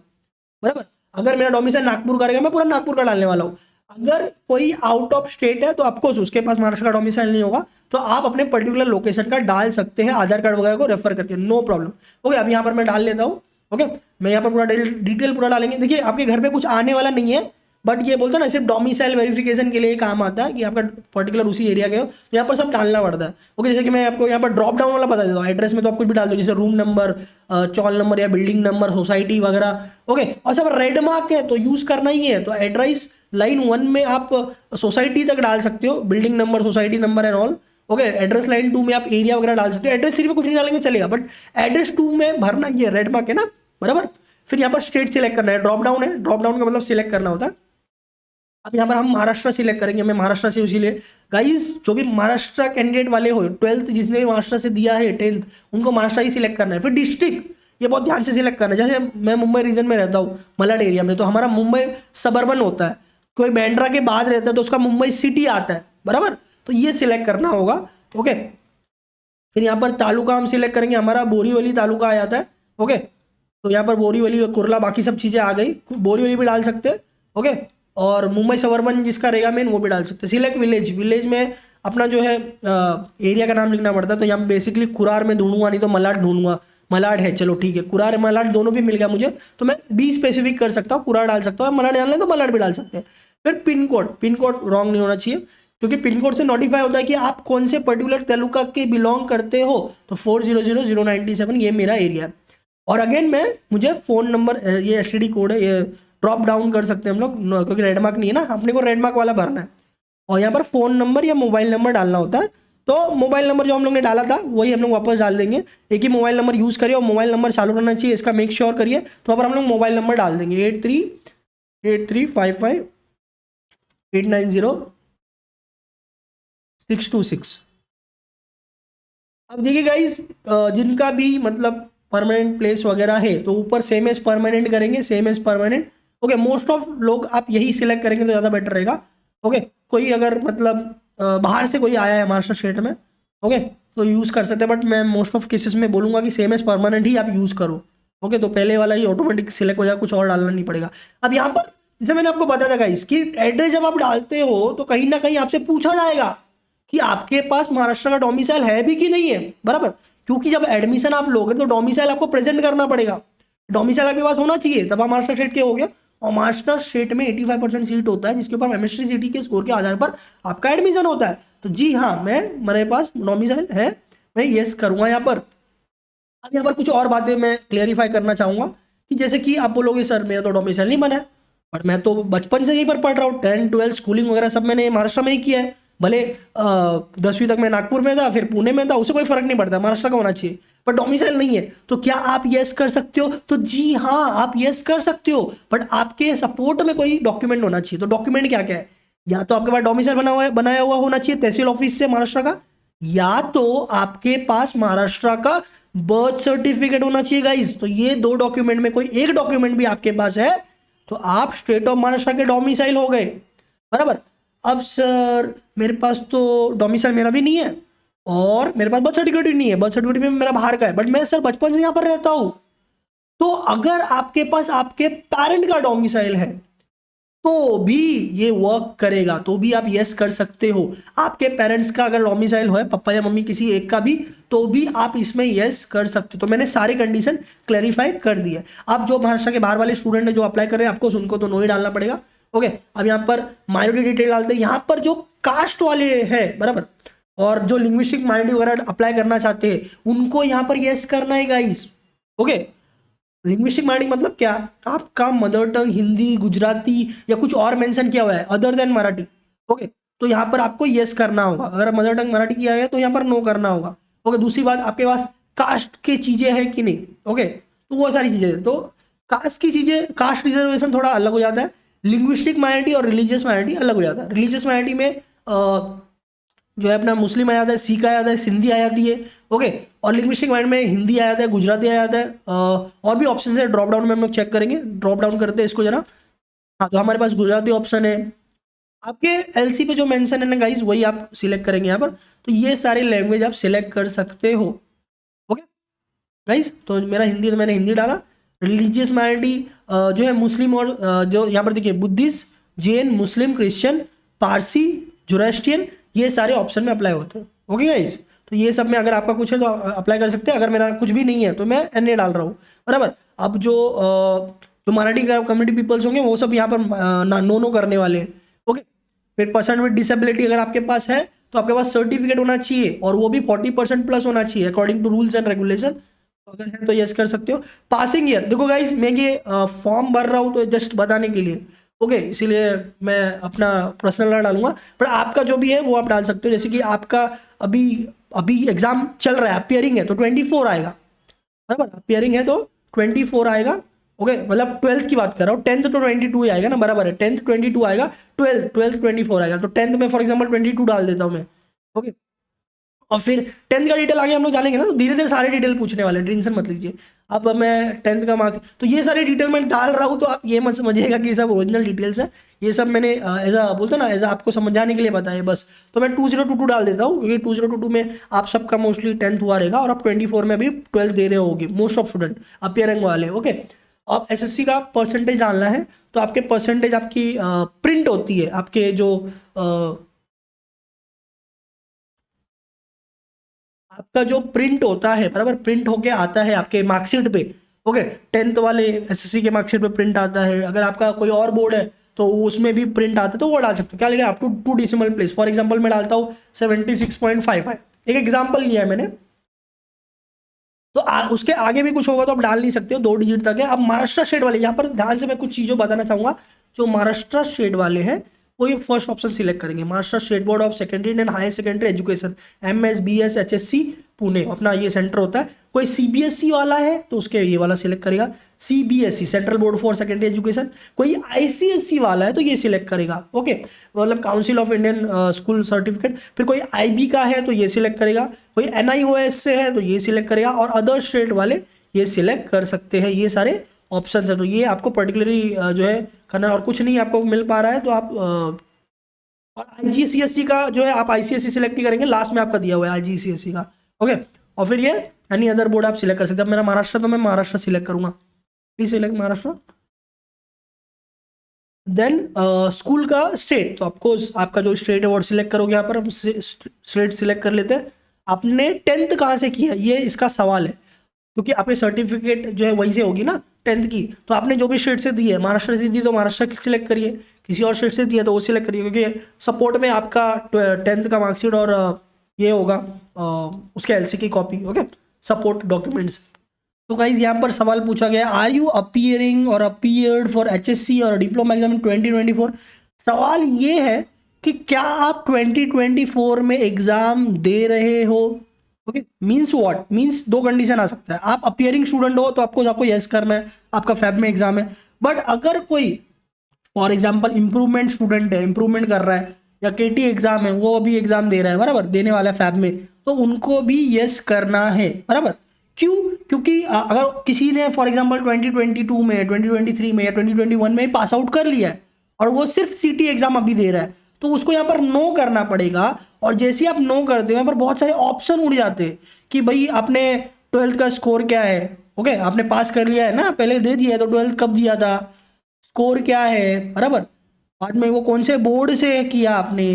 Speaker 2: बराबर। अगर मेरा डोमिसाइल नागपुर का रहेगा मैं पूरा नागपुर का डालने वाला हूँ। अगर कोई आउट ऑफ स्टेट है तो ऑफकोर्स उसके पास महाराष्ट्र का डोमिसाइल नहीं होगा, तो आप अपने पर्टिकुलर लोकेशन का डाल सकते हैं आधार कार्ड वगैरह को रेफर करके, नो प्रॉब्लम। ओके, अब यहाँ पर मैं डाल लेता हूँ, ओके। मैं यहाँ पर पूरा डिटेल पूरा डालेंगे। देखिए आपके घर पे कुछ आने वाला नहीं है, बट ये बोलते हैं ना सिर्फ डोमिसाइल वेरिफिकेशन के लिए काम आता है कि आपका पर्टिकुलर उसी एरिया के हो, तो यहाँ पर सब डालना पड़ता है, ओके। जैसे कि मैं आपको यहाँ पर ड्रॉप डाउन वाला बता देता हूँ। एड्रेस में तो आप कुछ भी डाल दो, जैसे रूम नंबर, चॉल नंबर या बिल्डिंग नंबर, सोसाइटी वगैरह, ओके। और सब रेड मार्क है तो यूज़ करना ही है। तो एड्रेस लाइन 1 में आप सोसाइटी तक डाल सकते हो, building number, society number and all, okay. Address line 2 में आप एरिया वगैरह डाल सकते हो। एड्रेस 3 में कुछ नहीं डालेंगे चलेगा, बट एड्रेस 2 में भरना, ये रेड मार्क है ना, बराबर। फिर यहाँ पर स्टेट सिलेक्ट करना है, ड्रॉप डाउन है, ड्रॉप डाउन का मतलब सिलेक्ट करना होता है। अब यहाँ पर हम महाराष्ट्र सिलेक्ट करेंगे, मैं महाराष्ट्र से उसी लिए गाइस, जो भी महाराष्ट्र कैंडिडेट वाले हो, 12th जिसने भी महाराष्ट्र से दिया है, 10th, उनको महाराष्ट्र ही सिलेक्ट करना है। फिर डिस्ट्रिक्ट, ये बहुत ध्यान से सिलेक्ट करना है। जैसे मैं मुंबई रीजन में रहता हूँ, मलाड एरिया में, तो हमारा मुंबई सबर्बन होता है। कोई बैंड्रा के बाद रहता है तो उसका मुंबई सिटी आता है, बराबर। तो ये सिलेक्ट करना होगा, ओके। फिर यहाँ पर तालुका हम सिलेक्ट करेंगे, हमारा बोरीवली तालुका आ जाता है, ओके। तो यहाँ पर बोरीवली, कुर्ला, बाकी सब चीज़ें आ गई, बोरीवली भी डाल सकते हैं, ओके। और मुंबई सबर्बन जिसका रहेगा मेन, वो भी डाल सकते हैं। सिलेक्ट विलेज, विलेज में अपना जो है एरिया का नाम लिखना पड़ता है। तो यहाँ बेसिकली कुरार में ढूंढूंगा, नहीं तो मलाड ढूंढूंगा। मलाड है, चलो ठीक है, कुरार मलाड दोनों भी मिल गया मुझे, तो मैं बी स्पेसिफिक कर सकता हूँ, कुरार डाल सकता हूँ। मलाड डालना है तो मलाड भी डाल सकते हैं। फिर pin code, pin code wrong नहीं होना चाहिए, क्योंकि पिन कोड से नोटिफाई होता है कि आप कौन से पर्टिकुलर तालुका के बिलोंग करते हो। तो 400097 ये मेरा एरिया है। और अगेन मुझे फ़ोन नंबर, ये STD कोड है, ये ड्रॉप डाउन कर सकते हैं हम लोग, क्योंकि रेड मार्क नहीं है ना, अपने को रेड मार्क वाला भरना है। और यहाँ पर फ़ोन नंबर या मोबाइल नंबर डालना होता है। तो मोबाइल नंबर जो हम लोग ने डाला था वही हम लोग वापस डाल देंगे। एक ही मोबाइल नंबर यूज़ करिए और मोबाइल नंबर चालू रहना चाहिए, इसका मेक श्योर करिए। तो वहाँ पर हम लोग मोबाइल नंबर डाल देंगे 83855890 626। अब देखिए गाइस, जिनका भी मतलब परमानेंट प्लेस वगैरह है तो ऊपर सेम एज परमानेंट करेंगे, same as permanent, okay. Most of लोग आप यही सिलेक्ट करेंगे तो ज़्यादा बेटर रहेगा, ओके। कोई अगर मतलब बाहर से कोई आया है महाराष्ट्र स्टेट में, ओके, तो यूज़ कर सकते हैं, बट मैं मोस्ट ऑफ केसेस में बोलूँगा कि सेम एज परमानेंट ही आप यूज़ करो, ओके। तो पहले वाला ही ऑटोमेटिक सिलेक्ट हो जाएगा, कुछ और डालना नहीं पड़ेगा। अब यहाँ पर जैसे मैंने आपको बताया था गाइस कि एड्रेस जब आप डालते हो तो कहीं ना कहीं आपसे पूछा जाएगा कि आपके पास महाराष्ट्र का डोमिसाइल है भी कि नहीं है, बराबर। क्योंकि जब एडमिशन आप लोगे तो डोमिसाइल आपको प्रेजेंट करना पड़ेगा, डोमिसाइल आपके पास होना चाहिए, तब आप महाराष्ट्र स्टेट के हो गए। और महाराष्ट्र स्टेट में 85% सीट होता है, जिसके ऊपर MSTCT के स्कोर के आधार पर आपका एडमिशन होता है। तो जी हाँ, मेरे पास डोमिसाइल है, मैं येस करूँगा यहाँ पर। अब यहाँ पर कुछ और बातें मैं क्लियरिफाई करना चाहूँगा कि जैसे कि आप बोलोगे सर मेरा तो डोमिसाइल नहीं बना है, बट मैं तो बचपन से यहीं पर पढ़ रहा हूँ, 10, 12 स्कूलिंग वगैरह सब मैंने महाराष्ट्र में ही किया है। भले 10वीं तक मैं नागपुर में था, फिर पुणे में था, उससे कोई फर्क नहीं पड़ता, महाराष्ट्र का होना चाहिए, पर डोमिसाइल नहीं है। तो क्या आप यस कर सकते हो? तो जी हाँ, आप यस कर सकते हो, बट आपके सपोर्ट में कोई डॉक्यूमेंट होना चाहिए। तो डॉक्यूमेंट क्या क्या है? या तो आपके पास डोमिसाइल बनाया हुआ होना चाहिए तहसील ऑफिस से महाराष्ट्र का, या तो आपके पास महाराष्ट्र का बर्थ सर्टिफिकेट होना चाहिए गाइज। तो ये 2 डॉक्यूमेंट में कोई एक डॉक्यूमेंट भी आपके पास है तो आप स्टेट ऑफ महाराष्ट्र के डोमिसाइल हो गए, बराबर। अब सर मेरे पास तो डोमिसाइल मेरा भी नहीं है और मेरे पास बर्थ सर्टिफिकेट भी नहीं है, बर्थ सर्टिफिकेट में मेरा बाहर का है, बट मैं सर बचपन से यहाँ पर रहता हूँ। तो अगर आपके पास आपके पेरेंट का डोमिसाइल है तो भी ये वर्क करेगा, तो भी आप यस कर सकते हो। आपके पेरेंट्स का अगर डोमिसाइल है, पापा या मम्मी किसी एक का भी, तो भी आप इसमें यस कर सकते हो। तो मैंने सारे कंडीशन क्लैरिफाई कर दिए। अब जो महाराष्ट्र के बाहर वाले स्टूडेंट है जो अप्लाई कर रहे हैं, आपको उनको तो नो ही डालना पड़ेगा। ओके, अब यहाँ पर माइनॉरिटी डिटेल डालते हैं। यहाँ पर जो कास्ट वाले हैं, बराबर, और जो लिंग्विस्टिक माइनॉरिटी वगैरह अप्लाई करना चाहते हैं, उनको यहाँ पर यस करना है गाइस। ओके, लिंग्विस्टिक माइनॉरिटी मतलब क्या, आपका मदर टंग हिंदी, गुजराती या कुछ और मेंशन किया हुआ है अदर देन मराठी। ओके, तो यहाँ पर आपको यस करना होगा। अगर मदर टंग मराठी किया है तो यहाँ पर नो करना होगा। ओके, दूसरी बात, आपके पास कास्ट की चीजें हैं कि नहीं। ओके, तो वो सारी चीजें हैं। तो कास्ट की चीजें, कास्ट रिजर्वेशन थोड़ा अलग हो जाता है। लिंग्विस्टिक माइनॉरिटी और रिलीजियस माइनॉरिटी अलग हो जाता है। रिलीजियस माइनॉरिटी में जो है अपना मुस्लिम आ जाता है, सिख आ जाता है, सिंधी आ जाती है। ओके, और लिंग्विस्टिक माइंड में हिंदी आ जाता है, गुजराती आ जाता है, और भी ऑप्शन है। ड्रॉप डाउन में हम लोग चेक करेंगे, ड्रॉप डाउन करते हैं इसको जरा। हाँ, तो हमारे पास गुजराती ऑप्शन है। आपके एलसी पे जो मेंशन है ना गाइस, वही आप सिलेक्ट करेंगे यहाँ पर। तो ये सारे लैंग्वेज आप सिलेक्ट कर सकते हो। ओके गाइस, तो मेरा हिंदी, तो मैंने हिंदी डाला। रिलीजियस माइनॉरिटी जो है मुस्लिम, और जो यहाँ पर देखिए बुद्धिस्ट, जैन, मुस्लिम, क्रिश्चियन, पारसी, जोरास्ट्रियन, ये सारे ऑप्शन में अप्लाई होते हैं। ओके गाइस, तो ये सब में अगर आपका कुछ है तो अप्लाई कर सकते हैं। अगर मेरा कुछ भी नहीं है तो मैं एनए डाल रहा हूँ, बराबर। अब जो मराठी कम्युनिटी पीपल्स होंगे वो सब यहाँ पर नो करने वाले हैं। ओके, फिर पर्सन विद डिसेबिलिटी अगर आपके पास है तो आपके पास सर्टिफिकेट होना चाहिए, और वो भी 40% प्लस होना चाहिए according to rules and regulation. अगर है तो यस कर सकते हो। पासिंग ईयर, देखो गाइस, मैं ये फॉर्म भर रहा हूँ तो जस्ट बताने के लिए। ओके, इसीलिए मैं अपना पर्सनल ना डालूंगा, पर आपका जो भी है वो आप डाल सकते हो। जैसे कि आपका अभी अभी एग्जाम चल रहा है, अपियरिंग है तो 24 आएगा, बराबर। अपियरिंग है तो 24 आएगा। ओके, मतलब 12th की बात कर रहा हूँ। 10th तो 22 ही आएगा ना, बराबर है। 10th 22 आएगा, 12th 24 आएगा। तो 10th में फॉर एग्जाम्पल 22 डाल देता हूँ मैं। ओके, और फिर 10th का डिटेल आगे हम लोग डालेंगे ना, तो धीरे धीरे सारे डिटेल पूछने वाले हैं, टेंशन मत लीजिए। अब मैं 10th का मार्क, तो ये सारे डिटेल मैं डाल रहा हूँ, तो आप ये मत समझिएगा कि ये सब ओरिजिनल डिटेल्स है। ये सब मैंने एज अ बोलता ना, एज अ आपको समझाने के लिए बताया बस। तो मैं 2022 डाल देता हूँ, क्योंकि 2022 में आप सबका मोस्टली 10th हुआ रहेगा, और आप 24 में भी 12th दे रहे होगे मोस्ट ऑफ स्टूडेंट अपियरिंग वाले। ओके, अब एसएससी का परसेंटेज डालना है, तो आपके परसेंटेज आपकी प्रिंट होती है, आपके जो आपका जो प्रिंट होता है, बराबर, प्रिंट होके आता है आपके मार्कशीट पे। ओके, 10th वाले एसएससी के मार्कशीट पे प्रिंट आता है। अगर आपका कोई और बोर्ड है तो उसमें भी प्रिंट आता है, तो वो डाल सकते हो। क्या लिखा है, up to 2 decimal place. For example मैं डालता हूँ 76.55, एक एग्जांपल लिया है मैंने। तो उसके आगे भी कुछ होगा तो आप डाल नहीं सकते हो, 2 डिजिट तक है। अब महाराष्ट्र स्टेट वाले, यहाँ पर ध्यान से मैं कुछ चीज़ों बताना चाहूँगा। जो महाराष्ट्र स्टेट वाले हैं वो ये फर्स्ट ऑप्शन सिलेक्ट करेंगे, Maharashtra state board of secondary and higher secondary education, MSBS HSC Pune, अपना ये सेंटर होता है। कोई CBSE वाला है तो उसके ये वाला सिलेक्ट करेगा, CBSE central board for secondary education. कोई ICSE वाला है तो ये सिलेक्ट करेगा। ओके, मतलब council of Indian school certificate. फिर कोई IB का है तो ये सिलेक्ट करेगा, कोई NIOS से है तो ये सिलेक्ट करेगा, और अदर स्टेट वाले ये सिलेक्ट कर सकते हैं। ये सारे ऑप्शन है, तो ये आपको पर्टिकुलरली जो है करना, और कुछ नहीं आपको मिल पा रहा है तो आप और IGCSE का जो है आप ICSE सिलेक्ट नहीं करेंगे, लास्ट में आपका दिया हुआ है IGCSE का। ओके, और फिर ये एनी अदर बोर्ड आप सिलेक्ट कर सकते हैं। अब मेरा महाराष्ट्र, तो मैं महाराष्ट्र सिलेक्ट करूंगा, please select Maharashtra. Then school का स्टेट, तो आपको आपका जो स्टेट है वो सिलेक्ट करोगे। यहाँ पर हम स्टेट सिलेक्ट कर लेते हैं। आपने 10th कहाँ से किया, ये इसका सवाल है, क्योंकि आपके सर्टिफिकेट जो है वहीं से होगी ना 10th की। तो आपने जो भी स्टेट से दी है, महाराष्ट्र से दी तो महाराष्ट्र की सिलेक्ट करिए, किसी और स्टेट से दिया तो वो सिलेक्ट करिए, क्योंकि सपोर्ट में आपका 10th का मार्कशीट और ये होगा उसके LC की कॉपी। Okay, support documents. तो गाइज यहाँ पर सवाल पूछा गया, आर यू अपियरिंग और अपियर्ड फॉर HSC और डिप्लोमा एग्जाम इन 2024। सवाल ये है कि क्या आप 2024 में एग्जाम दे रहे हो। Okay, means what, means 2 condition आ सकता है। आप अपियरिंग स्टूडेंट हो तो आपको यस करना है, आपका फैब में एग्जाम है। बट अगर कोई फॉर एग्जाम्पल इंप्रूवमेंट स्टूडेंट है, इंप्रूवमेंट कर रहा है, या KT एग्जाम है, वो अभी एग्जाम दे रहा है, बराबर, देने वाला है फैब में, तो उनको भी यस करना है, बराबर। क्यों, क्योंकि अगर किसी ने फॉर एग्जाम्पल 2022 में, 2023 में या 2021 में पास आउट कर लिया है और वो सिर्फ CT एग्जाम अभी दे रहा है, तो उसको यहाँ पर नो करना पड़ेगा। और जैसे आप नो करते हो, यहाँ पर बहुत सारे ऑप्शन उड़ जाते हैं कि भाई आपने 12th का स्कोर क्या है। ओके, आपने पास कर लिया है ना, पहले दे दिया है, तो 12th कब दिया था, स्कोर क्या है, बराबर। बाद में वो कौन से बोर्ड से किया आपने,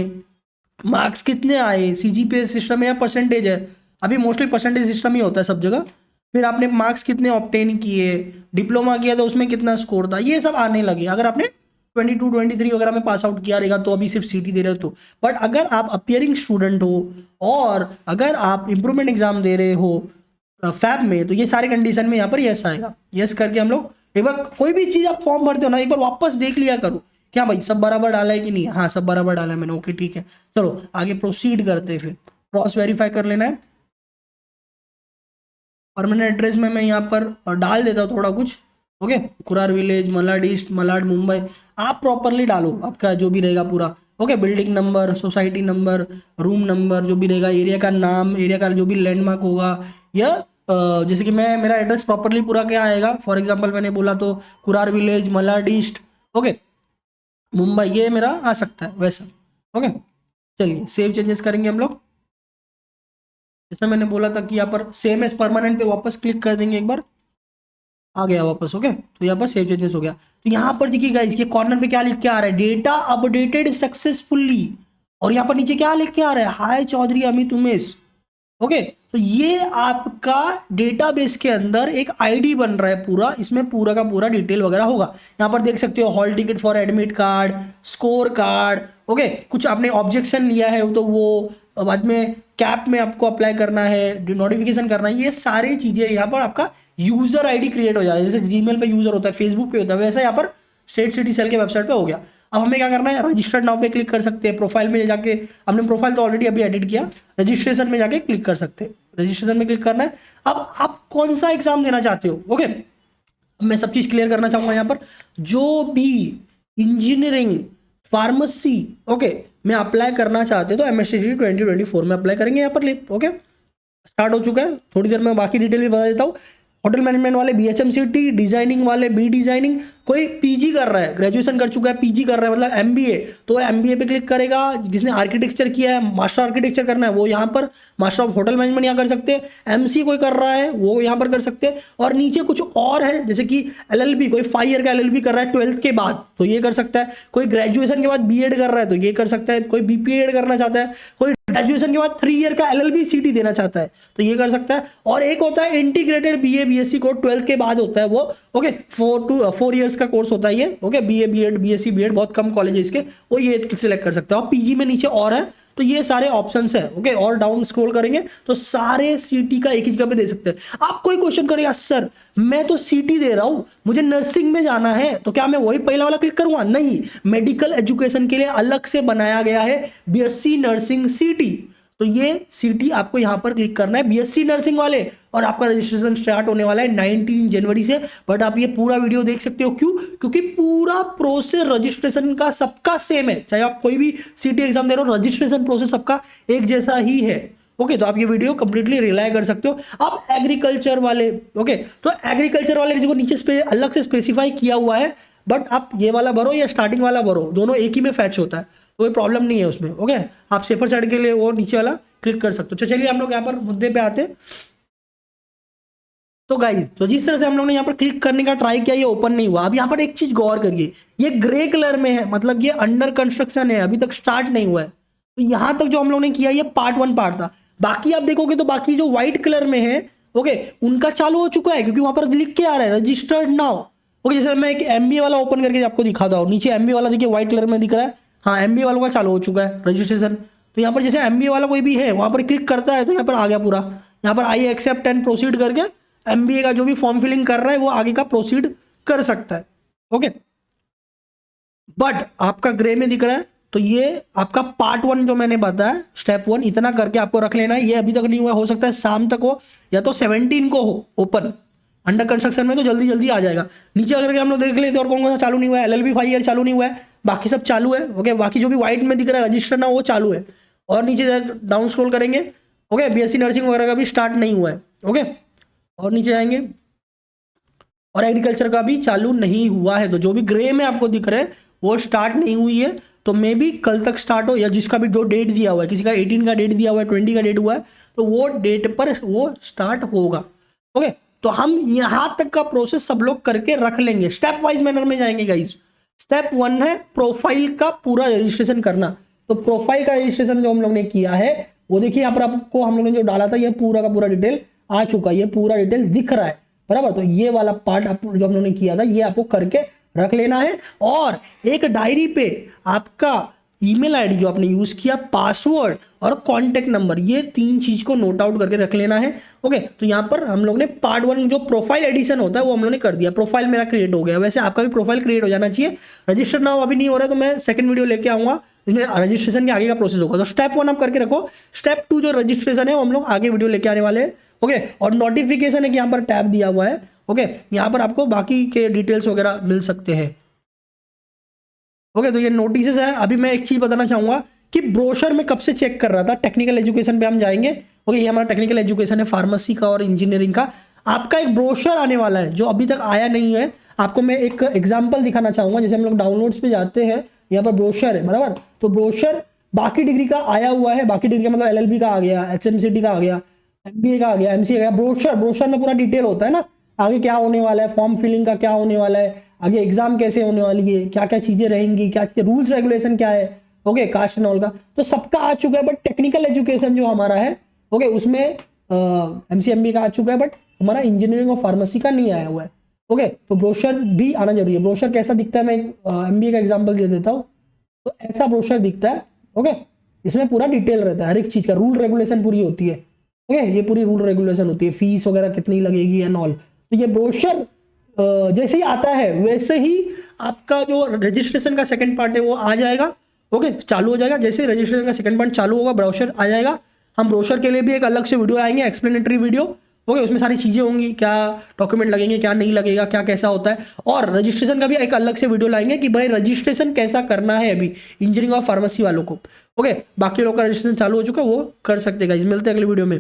Speaker 2: मार्क्स कितने आए, सीजीपीए सिस्टम है या परसेंटेज है, अभी मोस्टली परसेंटेज सिस्टम ही होता है सब जगह। फिर आपने मार्क्स कितने ऑब्टेन किए, डिप्लोमा किया तो उसमें कितना स्कोर था, ये सब आने लगे। अगर आपने 22 23 वगैरह में पास आउट किया रहेगा तो अभी सिर्फ सीटी दे रहे हो तो। बट अगर आप अपियरिंग स्टूडेंट हो और अगर आप इम्प्रूवमेंट एग्जाम दे रहे हो फैब में, तो ये सारे कंडीशन में यहाँ पर यस आएगा। यस करके हम लोग एक बार कोई भी चीज़ आप फॉर्म भरते हो ना, एक बार वापस देख लिया करो क्या भाई सब बराबर डाला है कि नहीं। हाँ सब बराबर डाला है मैंने, ओके ठीक है। चलो आगे प्रोसीड करते हैं, फिर क्रॉस वेरीफाई कर लेना है। परमानेंट एड्रेस में मैं यहाँ पर डाल देता हूँ थोड़ा कुछ, okay. Kurar village, Malad east, Malad Mumbai, आप प्रॉपरली डालो आपका जो भी रहेगा पूरा, okay. Building number, society number, room number, जो भी रहेगा, एरिया का नाम, एरिया का जो भी लैंडमार्क होगा, या जैसे कि मैं मेरा एड्रेस प्रॉपरली पूरा क्या आएगा, फॉर एग्जांपल मैंने बोला तो Kurar village, Malad east, okay, Mumbai, ये मेरा आ सकता है वैसा, ओके। चलिए सेव चेंजेस करेंगे हम लोग। जैसा मैंने बोला था कि यहाँ पर सेम एज परमानेंट पे वापस क्लिक कर देंगे, एक बार आ गया वापस, ओके। तो यहाँ पर सेव चेंजेस हो गया। तो यहाँ पर देखिएगा इसके कॉर्नर पे क्या लिख के आ रहा है, डेटा अपडेटेड सक्सेसफुली, और यहाँ पर नीचे क्या लिख के आ रहा है, हाय चौधरी अमित उमेश, ओके। तो ये आपका डेटाबेस के अंदर एक आईडी बन रहा है पूरा, इसमें पूरा का पूरा डिटेल वगैरह होगा। यहाँ पर देख सकते हो hall ticket for admit card, score card, okay. कुछ आपने ऑब्जेक्शन लिया है तो वो, बाद में कैप में आपको अप्लाई करना है, नोटिफिकेशन करना है, ये सारी चीजें यहाँ पर आपका यूजर आईडी क्रिएट हो जा रहा है। जैसे जीमेल पे यूजर होता है, फेसबुक पे होता है, वैसा यहाँ पर स्टेट सिटी सेल के वेबसाइट पे हो गया। अब हमें क्या करना है, रजिस्टर्ड नाउ पे क्लिक कर सकते हैं, प्रोफाइल में जाके, हमने प्रोफाइल तो ऑलरेडी अभी एडिट किया, रजिस्ट्रेशन में जाके क्लिक कर सकते हैं, रजिस्ट्रेशन में क्लिक करना है। अब आप कौन सा एग्जाम देना चाहते हो, ओके। मैं सब चीज क्लियर करना चाहूंगा यहाँ पर, जो भी इंजीनियरिंग, फार्मेसी, ओके, में अप्लाई करना चाहते हो तो एमएससी 2024 में अप्लाई करेंगे यहाँ पर, ओके। स्टार्ट हो चुका है, थोड़ी देर में बाकी डिटेल भी बता देता हूँ। होटल मैनेजमेंट वाले BHMCT, डिजाइनिंग वाले बी डिजाइनिंग, कोई पीजी कर रहा है, ग्रेजुएशन कर चुका है, पीजी कर रहा है मतलब MBA, तो MBA पे क्लिक करेगा। जिसने आर्किटेक्चर किया है, मास्टर आर्किटेक्चर करना है, वो यहाँ पर मास्टर ऑफ होटल मैनेजमेंट यहाँ कर सकते हैं। MC कोई कर रहा है वो यहाँ पर कर सकते हैं। और नीचे कुछ और है, जैसे कि LLB, कोई 5 ईयर का LLB कर रहा है 12th के बाद तो ये कर सकता है। कोई ग्रेजुएशन के बाद B.Ed कर रहा है तो ये कर सकता है। कोई BPEd करना चाहता है, कोई ग्रेजुएशन के बाद 3 ईयर का LLB CT देना चाहता है तो ये कर सकता है। और एक होता है integrated BA BSc course, 12th के बाद होता है वो, ओके। 4 इयर्स का कोर्स होता है ये, okay. BA B.Ed BSc B.Ed बहुत कम कॉलेज है इसके, वो ये सिलेक्ट कर सकते हो। और PG में नीचे और है, तो ये सारे ऑप्शंस है, ओके। और डाउन स्क्रॉल करेंगे तो सारे सीटी का एक ही जगह पे दे सकते हैं। आप कोई क्वेश्चन करेगा, सर मैं तो सीटी दे रहा हूं, मुझे नर्सिंग में जाना है, तो क्या मैं वही पहला वाला क्लिक करूंगा? नहीं, मेडिकल एजुकेशन के लिए अलग से बनाया गया है BSc नर्सिंग सीटी, तो ये सीटी आपको यहां पर क्लिक करना है, BSc नर्सिंग वाले। और आपका रजिस्ट्रेशन स्टार्ट होने वाला है 19 जनवरी से। बट आप ये पूरा वीडियो देख सकते हो, क्यों? क्योंकि पूरा प्रोसेस रजिस्ट्रेशन का सबका सेम है, चाहे आप कोई भी सीटी एग्जाम दे रहे हो, रजिस्ट्रेशन प्रोसेस सबका एक जैसा ही है, ओके। तो आप ये वीडियो कंप्लीटली रिलाई कर सकते हो। अब एग्रीकल्चर वाले, ओके, तो एग्रीकल्चर वाले जो नीचे अलग से स्पेसिफाई किया हुआ है, बट आप ये वाला भरो या स्टार्टिंग वाला भरो, दोनों एक ही में फैच होता है, कोई प्रॉब्लम नहीं है उसमें, ओके। आप सेफर साइड के लिए वो नीचे वाला क्लिक कर सकते हो। तो चलिए हम लोग यहाँ पर मुद्दे पे आते। तो गाइस, तो जिस तरह से हम लोग ने यहाँ पर क्लिक करने का ट्राई किया, ये ओपन नहीं हुआ। अब यहाँ पर एक चीज गौर करिए, ये ग्रे कलर में है, मतलब ये अंडर कंस्ट्रक्शन है, अभी तक स्टार्ट नहीं हुआ है। तो यहाँ तक जो हम लोग ने किया ये पार्ट 1 पार्ट था। बाकी आप देखोगे तो बाकी जो व्हाइट कलर में है, ओके, उनका चालू हो चुका है, क्योंकि वहां पर लिख के आ रहा है रजिस्टर्ड नाउ, ओके। जैसे मैं एक MBA वाला ओपन करके आपको दिखाता हूँ, नीचे MBA वाला देखिए व्हाइट कलर में दिख रहा है, हाँ MBA वालों का चालू हो चुका है रजिस्ट्रेशन। तो यहाँ पर जैसे MBA वाला कोई भी है, वहां पर क्लिक करता है तो यहाँ पर आ गया पूरा, यहाँ पर आई एक्सेप्ट एंड प्रोसीड करके MBA का जो भी फॉर्म फिलिंग कर रहा है वो आगे का प्रोसीड कर सकता है, ओके। बट आपका ग्रे में दिख रहा है, तो ये आपका पार्ट 1 जो मैंने बताया, स्टेप 1 इतना करके आपको रख लेना है। ये अभी तक नहीं हुआ, हो सकता है शाम तक हो या तो 17 को हो ओपन, अंडर कंस्ट्रक्शन में तो जल्दी जल्दी आ जाएगा। नीचे अगर हम लोग देख लेते और कौन कौन सा चालू नहीं हुआ है, LLB 5 ईयर चालू नहीं हुआ है, बाकी सब चालू है, ओके। बाकी जो भी व्हाइट में दिख रहा है रजिस्टर ना, वो चालू है। और नीचे डाउन स्क्रॉल करेंगे, ओके, BSc नर्सिंग वगैरह का भी स्टार्ट नहीं हुआ है, ओके। और नीचे आएंगे और एग्रीकल्चर का भी चालू नहीं हुआ है। तो जो भी ग्रे में आपको दिख रहा है वो स्टार्ट नहीं हुई है, तो मे बी कल तक स्टार्ट हो, या जिसका भी जो डेट दिया हुआ है, किसी का 18 का डेट दिया हुआ है, 20 का डेट हुआ है, तो वो डेट पर वो स्टार्ट होगा, ओके। तो हम यहाँ तक का प्रोसेस सब लोग करके रख लेंगे, स्टेप वाइज मैनर में जाएंगे गाइस। स्टेप 1 है प्रोफाइल का पूरा रजिस्ट्रेशन करना। तो प्रोफाइल का रजिस्ट्रेशन जो हम लोग ने किया है वो देखिए यहाँ पर आपको हम लोग ने जो डाला था ये पूरा का पूरा डिटेल आ चुका है, ये पूरा डिटेल दिख रहा है बराबर। तो ये वाला पार्ट आप जो हम लोग ने किया था ये आपको करके रख लेना है। और एक डायरी पे आपका ईमेल आईडी जो आपने यूज किया, पासवर्ड और कॉन्टेक्ट नंबर, ये 3 चीज को नोट आउट करके रख लेना है। ओके, तो यहाँ पर हम लोग ने पार्ट 1 जो प्रोफाइल एडिशन होता है वो हम लोग ने कर दिया, प्रोफाइल मेरा क्रिएट हो गया। वैसे आपका भी प्रोफाइल क्रिएट हो जाना चाहिए। रजिस्टर नाउ अभी नहीं हो रहा है तो मैं सेकंड वीडियो लेके आऊंगा इसमें रजिस्ट्रेशन के आगे का प्रोसेस होगा। तो स्टेप 1 आप करके रखो, स्टेप 2 जो रजिस्ट्रेशन है वो हम लोग आगे वीडियो लेके आने वाले हैं। ओके, और नोटिफिकेशन है कि यहाँ पर टैब दिया हुआ है। ओके, यहाँ पर आपको बाकी के डिटेल्स वगैरह मिल सकते हैं। ओके, तो ये नोटिस है। अभी मैं एक चीज बताना चाहूंगा कि ब्रोशर में कब से चेक कर रहा था, टेक्निकल एजुकेशन पे हम जाएंगे। ओके, ये हमारा टेक्निकल एजुकेशन है फार्मेसी का और इंजीनियरिंग का। आपका एक ब्रोशर आने वाला है जो अभी तक आया नहीं है। आपको मैं एक एग्जांपल दिखाना चाहूंगा। जैसे हम लोग डाउनलोड्स पे जाते हैं, यहाँ पर ब्रोशर है बराबर। तो ब्रोशर बाकी डिग्री का आया हुआ है, बाकी डिग्री का मतलब LLB का आ गया, HMCT का आ गया, MBA का आ गया, MCA का। ब्रोशर में पूरा डिटेल होता है ना, आगे क्या होने वाला है, फॉर्म फिलिंग का क्या होने वाला है, आगे एग्जाम कैसे होने वाली है, क्या क्या चीजें रहेंगी, क्या चीजें रूल्स रेगुलेशन क्या है। ओके, कास्ट एंड ऑल का तो सबका आ चुका है। बट टेक्निकल एजुकेशन जो हमारा है ओके उसमें MCA MBA का आ चुका है, बट हमारा इंजीनियरिंग और फार्मेसी का नहीं आया हुआ है। ओके, तो ब्रोशर भी आना जरूरी है। ब्रोशर कैसा दिखता है, मैं MBA का एग्जाम्पल दे देता हूँ। तो ऐसा ब्रोशर दिखता है। ओके, इसमें पूरा डिटेल रहता है, हर एक चीज का रूल रेगुलेशन पूरी होती है। ओके, ये पूरी रूल रेगुलेशन होती है, फीस वगैरह कितनी लगेगी एंड ऑल। तो ये ब्रोशर जैसे ही आता है वैसे ही आपका जो रजिस्ट्रेशन का सेकंड पार्ट है वो आ जाएगा। ओके, चालू हो जाएगा। जैसे ही रजिस्ट्रेशन का सेकंड पार्ट चालू होगा ब्रोशर आ जाएगा। हम ब्रोशर के लिए भी एक अलग से वीडियो आएंगे, एक्सप्लेनेटरी वीडियो। ओके, उसमें सारी चीजें होंगी, क्या डॉक्यूमेंट लगेंगे, क्या नहीं लगेगा, क्या कैसा होता है। और रजिस्ट्रेशन का भी एक अलग से वीडियो लाएंगे कि भाई रजिस्ट्रेशन कैसा करना है अभी इंजीनियरिंग और फार्मेसी वालों को। ओके, बाकी लोग का रजिस्ट्रेशन चालू हो चुका है, वो कर सकते हैं। गाइस मिलते हैं अगले वीडियो में।